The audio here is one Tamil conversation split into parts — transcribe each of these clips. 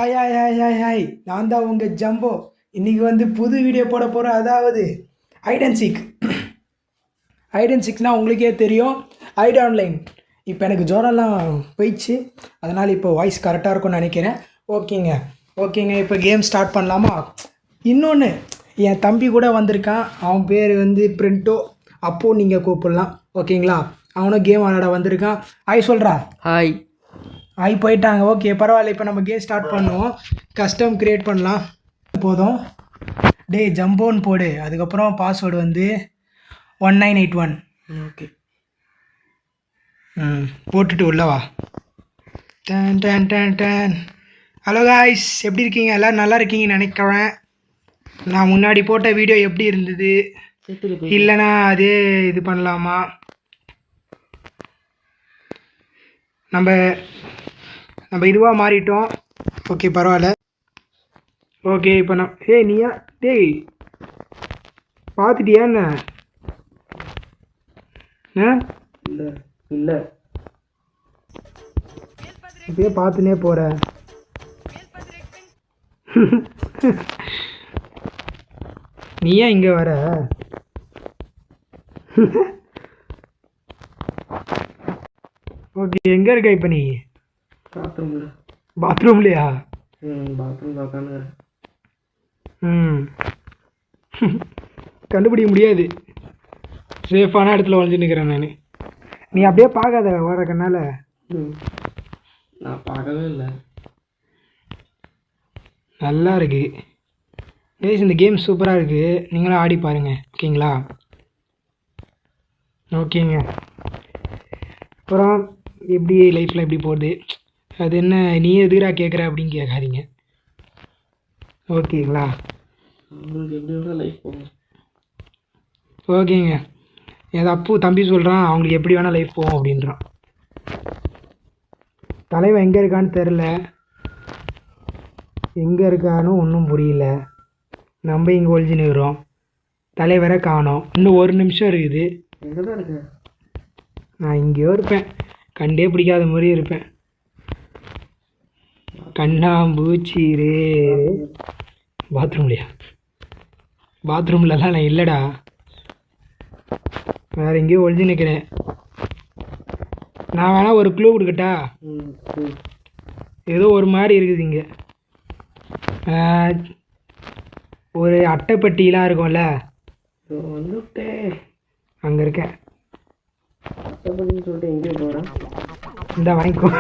Hi hi hi hi hi நான் தான் உங்கள் ஜம்போ. இன்றைக்கி வந்து புது வீடியோ போட போகிறேன். அதாவது hide and seek. Hide and சீக்னால் உங்களுக்கே தெரியும், ஹைட் ஆன்லைன். இப்போ எனக்கு ஜோரெல்லாம் போயிடுச்சு, அதனால் இப்போ வாய்ஸ் கரெக்டாக இருக்கும்னு நினைக்கிறேன். ஓகேங்க இப்போ கேம் ஸ்டார்ட் பண்ணலாமா? இன்னொன்று, என் தம்பி கூட வந்திருக்கான். அவன் பேர் வந்து பிரிண்டோ. அப்போது நீங்கள் கூப்பிடலாம், ஓகேங்களா? அவனும் கேம் விளாட வந்திருக்கான். ஹாய் சொல்கிறா. ஹாய். ஆகி போயிட்டாங்க. ஓகே பரவாயில்ல. இப்போ நம்ம கேம் ஸ்டார்ட் பண்ணுவோம். கஸ்டம் க்ரியேட் பண்ணலாம். போதும். டே ஜம்போன்னு போடு. அதுக்கப்புறம் பாஸ்வேர்டு வந்து 1981. ஓகே போட்டுட்டு உள்ளவா. Done done done done. Hello guys, எப்படி இருக்கீங்க? எல்லோரும் நல்லா இருக்கீங்கன்னு நினைக்கிறேன். நான் முன்னாடி போட்ட வீடியோ எப்படி இருந்தது, இல்லைனா அதே இது பண்ணலாமா? நம்ம இதுவாக மாறிட்டோம். ஓகே பரவாயில்ல. ஓகே இப்போ நீயா டேய் பார்த்துட்டியா என்ன? இல்லை இல்லை, இப்பயே பார்த்துனே போகிற. நீ ஏன் இங்கே வர? ஓகே எங்கே இருக்க இப்போ நீ? பாத்ரூம்லையா? பாத்ரூம் உட்காந்து. கண்டுபிடிக்க முடியாது. சேஃபான இடத்துல ஒழிஞ்சு நிற்கிறேன் நான். நீ அப்படியே பார்க்காத ஓடக்கனால. நான் பார்க்கவே இல்லை. நல்லா இருக்கு கைஸ், இந்த கேம் சூப்பராக இருக்குது. நீங்களும் ஆடி பாருங்கள், ஓகேங்களா? ஓகேங்க. அப்புறம் எப்படி லைஃப்பில் எப்படி போகுது? அது என்ன நீ எதுக்குடா கேட்குற அப்படின்னு கேட்காதீங்க, ஓகேங்களா? உங்களுக்கு எப்படி வேணால் லைஃப் போகும். ஓகேங்க. என் அப்பு தம்பி சொல்கிறான், அவங்களுக்கு எப்படி வேணால் லைஃப் போகும் அப்படின்றான். தலைவன் எங்கே இருக்கான்னு தெரில, எங்கே இருக்கான்னு ஒன்றும் புரியல. நம்ம இங்கே ஒழிஞ்சுன்னு இருக்கிறோம், தலைவரை காணோம். இன்னும் 1 நிமிஷம் இருக்குது. எங்கே தான் இருக்கேன்? நான் இங்கேயோ இருப்பேன், கண்டே பிடிக்காத மாதிரி இருப்பேன். கண்ணாம்பூச்சி ரே. பாத்ரூம்லையா? பாத்ரூம்லலாம் நான் இல்லைடா, வேறு எங்கேயோ ஒழிஞ்சு நிற்கிறேன். நான் வேணால் ஒரு க்ளூ கொடுக்கட்டா? ஏதோ ஒரு மாதிரி இருக்குது இங்கே. ஒரு அட்டைப்பட்டிலாம் இருக்கும்ல, அங்கே இருக்கேன். அட்டைப்பட்டின்னு சொல்லிட்டு எங்கேயோ போகிறேன். இந்த வாங்கிக்கோ.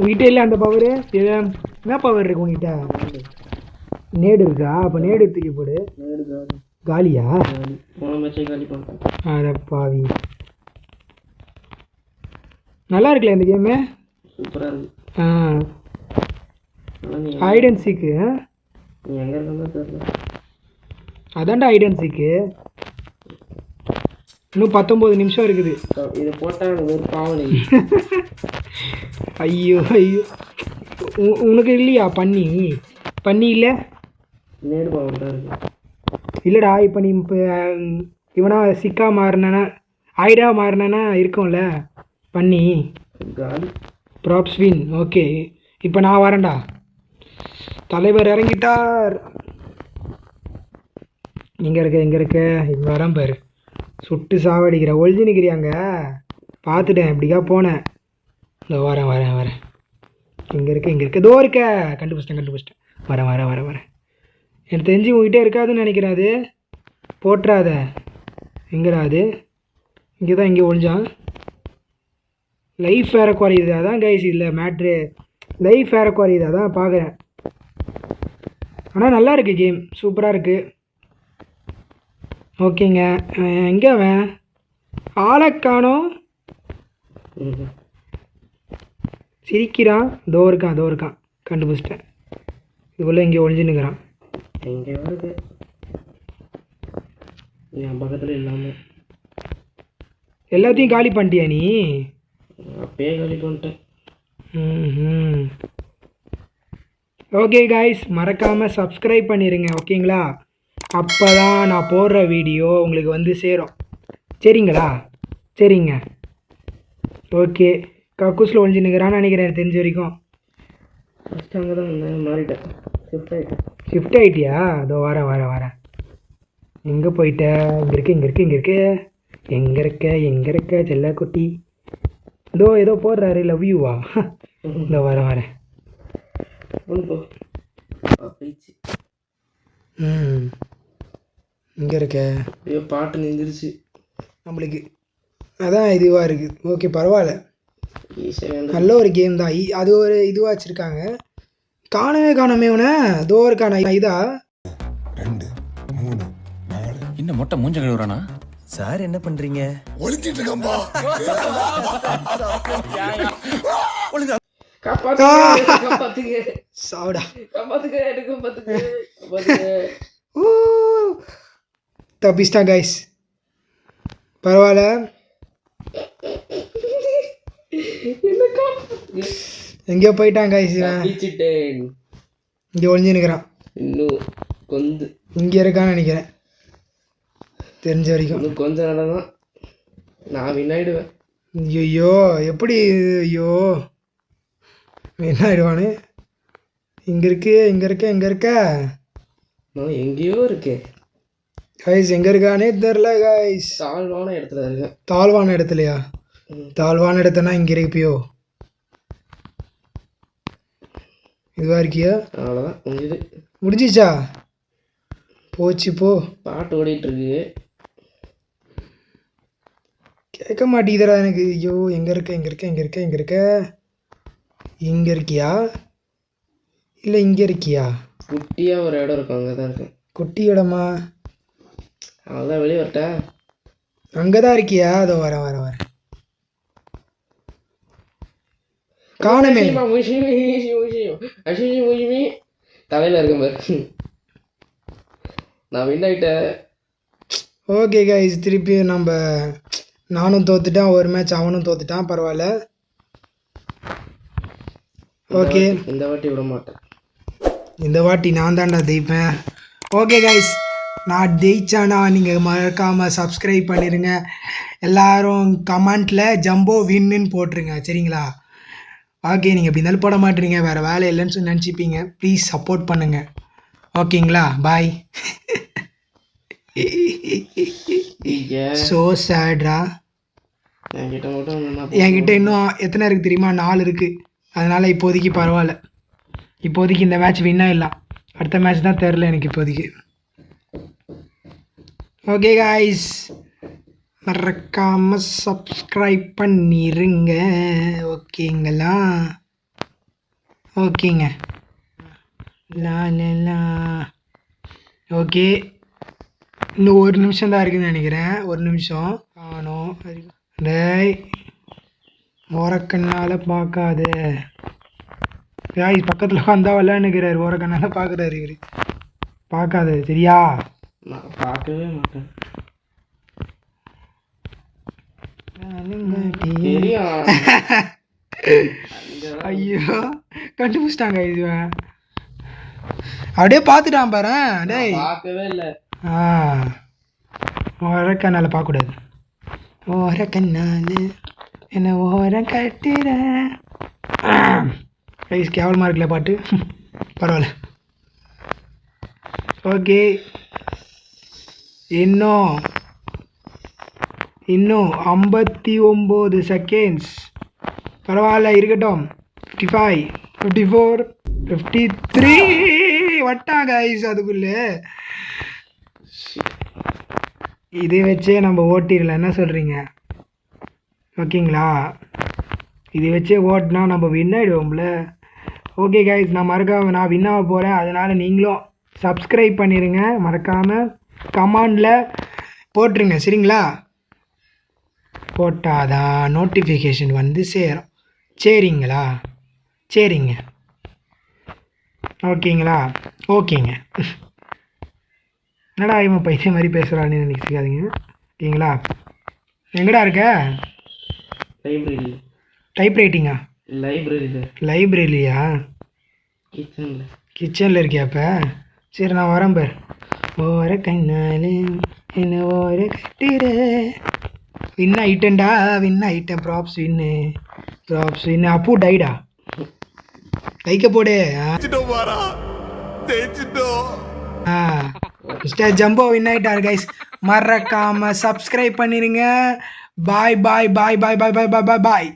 உங்ககிட்ட இல்லை அந்த பவரு? என்ன பவர் இருக்கு உங்ககிட்ட? நேடு இருக்கா? அப்போ நேடு தூக்கி போடு. காலியா? காலி பண்ணிட்டேன். அட பாவி. நல்லா இருக்குல்ல இந்த கேமு? சூப்பராக இருக்கு. ஹைட் அண்ட் சீக்கு. நீ எங்கே இருக்கா தெரியல. அதான்டா ஹைட் அண்ட் சீக்கு. இன்னும் 19 நிமிஷம் இருக்குது. இதை போட்டால் எனக்கு ஒரு பாவனை. ஐயோ ஐயோ, உனக்கு இல்லையா பண்ணி இல்லை? நேடு பவர் தான் இருக்கு. இல்லைடா, இப்போ நீ இப்போ இவனா சிக்கா மாறினா ஆயிடாக மாறினா இருக்கும்ல பண்ணி. காலி. Props win. ஓகே இப்போ நான் வரேன்டா. தலைவர் இறங்கிட்டார். எங்கே இருக்க? இங்கே வரேன் பாரு. சுட்டு சாவடிக்கிற. ஒழிஞ்சு நிற்கிறியாங்க? பார்த்துட்டேன், இப்படிக்கா போனேன். இந்த வரேன். இங்கே இருக்க இதோ இருக்க. கண்டுபிடிச்சிட்டேன். வரேன். எனக்கு தெரிஞ்சு உங்ககிட்ட இருக்காதுன்னு நினைக்கிறேன். அது போட்டுறாத. எங்கடா அது? இங்கே தான், இங்கே ஒழிஞ்சான். லைஃப் வேறு குறையுது, அதான் கைஸ் இல்லை மேட்ரு. லைஃப் வேறு குறையுது, அதான் பார்க்குறேன். ஆனால் நல்லா இருக்குது கேம், சூப்பராக இருக்குது. ஓகேங்க. எங்கே அவன்? ஆளை காணோம். சிரிக்கிறான். தோ இருக்கான். கண்டுபிடிச்சிட்டேன். இதுக்குள்ளே இங்கே ஒழிஞ்சுன்னுக்கிறான். எங்கே இருக்கு? என் பக்கத்தில் இல்லாமல் எல்லாத்தையும் காலி பண்ணிட்டியா நீ? அப்பயே காலி பண்ணிட்டேன். ஓகே காய்ஸ், மறக்காமல் சப்ஸ்கிரைப் பண்ணிடுங்க, ஓகேங்களா? அப்போ தான் நான் போடுற வீடியோ உங்களுக்கு வந்து சேரும், சரிங்களா? சரிங்க. ஓகே, கக்கூஸில் ஒழிஞ்சு நிற்கிறான்னு நினைக்கிறேன் எனக்கு தெரிஞ்ச வரைக்கும். ஃபஸ்ட்டு அங்கே தான் இருந்தேன், மாறிட்டேன், ஷிஃப்ட் ஆகிட்டேன். ஷிஃப்ட் ஆகிட்டியா? அதோ வரேன். எங்கே போயிட்ட? இங்கே இருக்க செல்லக்குட்டி. ஏதோ போடுறாரு லவ் யூவா? இதோ வரேன். ஒன்று போயிடுச்சு. இங்கே இருக்க. ஐயோ பாட்டு நின்றுருச்சு நம்மளுக்கு, அதான் இதுவாக இருக்குது. ஓகே பரவாயில்ல, நல்ல ஒரு கேம் தான். அது ஒரு இதுவாக வச்சுருக்காங்க. காணவே உன தோ இருக்கான இதா 2 3 4 இன்னும் மொட்டை மூஞ்ச கழுவுறானா? சார் என்ன பண்றீங்க? ஒளிஞ்சிட்டு இருக்கம்பா. காப்பாத்துங்க சாவுடா. காப்பாத்துங்க. தப்பிச்சிட்டா கைஸ், பரவாயில்ல. எங்கேயோ போயிட்டான் கைஸ். இங்கே ஒழிஞ்சு நிற்கிறான். இன்னும் இங்கே இருக்கான்னு நினைக்கிறேன் தெரிஞ்ச வரைக்கும். இன்னும் கொஞ்ச நேரம் தான் நான் வினாயிடுவேன். ஐயோ எப்படி? ஐயோ என்ன ஆயிடுவானு? இங்கே இருக்க நான் எங்கேயோ இருக்கேன் கைஸ். எங்கே இருக்கானே தெரில கைஸ். தாழ்வான இடத்துல இருக்கேன். தாழ்வான இடத்துலையா? தாழ்வான இடத்துனா இங்கே இருப்பியோ? இதுவாக இருக்கியா? அவ்வளோதான், முடிஞ்சிச்சா? போச்சு போ. பாட்டு ஓடிட்டுருக்கு, கேட்க மாட்டேங்குதுடா எனக்கு. ஐயோ எங்கே இருக்க? இங்கே இருக்கியா இல்லை இங்கே இருக்கியா? குட்டியாக ஒரு இடம் இருக்கும், அங்கே தான் இருக்கேன். குட்டி இடமா? அவ்வளோதான், வெளியே வரட்டா? அங்கே தான் இருக்கியா? அதோ வரேன். காணுமே. தலையில் இருக்க மாதிரி நான் வின் ஆகிட்டேன். ஓகே கைஸ், திருப்பி நானும் தோத்துட்டேன் ஒரு மேட்ச், அவனும் தோத்துட்டான். பரவாயில்ல. ஓகே, இந்த வாட்டி விட மாட்டேன். இந்த வாட்டி நான் தான்டா ஜெயிப்பேன். ஓகே கைஸ், நான் ஜெயிச்சானா நீங்கள் மறக்காமல் சப்ஸ்கிரைப் பண்ணிடுங்க. எல்லோரும் கமெண்ட்டில் ஜம்போ வின்னுன்னு போட்டுருங்க, சரிங்களா? ஓகே, நீங்கள் எப்படி இருந்தாலும் போட மாட்டீங்க, வேறு வேலை இல்லைன்னு நினச்சிப்பீங்க. ப்ளீஸ் சப்போர்ட் பண்ணுங்கள், ஓகேங்களா? பாய். ஸோ சேட்ரா. என்கிட்ட இன்னும் எத்தனை இருக்குது தெரியுமா? 4 இருக்குது. அதனால் இப்போதைக்கு பரவாயில்ல. இப்போதைக்கு இந்த மேட்ச் வின்னாக இல்லை, அடுத்த மேட்ச் தான் தெரில எனக்கு இப்போதைக்கு. ஓகே காய்ஸ், மறக்காமல் சப்ஸ்கிரைப் பண்ணிடுங்க, ஓகேங்களா? ஓகேங்க. லா ஓகே, இன்னும் 1 நிமிஷம் தான் இருக்குதுன்னு நினைக்கிறேன். 1 நிமிஷம் காணோம். டேய், ஓரக்கண்ணால் பார்க்காத காய்ஸ். பக்கத்தில் வந்தால் விளையாண்டுக்கிறாரு, ஓரக்கண்ணால் பார்க்குறாரு இவர். பார்க்காத, சரியா? நான் பார்க்கவே மாட்டேன். ஐயோ, கண்டுபிடிச்சிட்டாங்க. இது அப்படியே பார்த்துட்டான் பாரு. டேய், பார்க்கவே இல்லை. ஓரக்கண்ணால் பார்க்கக்கூடாது. ஓரக்கண்ணால் என்ன ஓரம் கட்டுற கைஸ். கேவலமாக இருக்குல்ல பாட்டு, பரவாயில்ல. ஓகே, இன்னும் 59 செகண்ட்ஸ். பரவாயில்ல, இருக்கட்டும். 55, 54, 53 வட்டான் கைஸ். அதுக்குள்ளே இதை வச்சே நம்ம ஓட்டிடலாம், என்ன சொல்கிறீங்க? ஓகேங்களா? இதை வச்சே ஓட்டினா நம்ம வின் ஆகிடுவோம்ல. ஓகே கைஸ், நான் வின் ஆக போகிறேன். அதனால் நீங்களும் சப்ஸ்கிரைப் பண்ணிடுங்க, மறக்காமல் கமெண்டில் போட்டுருங்க, சரிங்களா? போட்டாதான் நோட்டிஃபிகேஷன் வந்து சேரும், சரிங்களா? சரிங்க, ஓகேங்களா? ஓகேங்க. என்னடா இவன் பைத்திய மாதிரி பேசுகிறான்னு நினைக்காதீங்க, ஓகேங்களா? எங்கடா இருக்க? லைப்ரரி. டைப் ரைட்டிங்கா? லைப்ரரியா? கிச்சனில் இருக்கியா? அப்போ சரி, நான் வரேன் பார். ஓர கண்ணால் என்ன ஓர கட்டுற. வின் ஆயிட்டேன்டா வின் ஆயிட்டேன் ப்ராப்ஸ் வின்னு அப்பு டைடா லைக்க போடு மிஸ்டர் ஜம்போ வின் ஆயிட்டாரு கைஸ் மறக்காம சப்ஸ்கிரைப் பண்ணிருங்க பாய் பாய் பாய் பாய் பாய் பாய் பாய் பாய் பாய்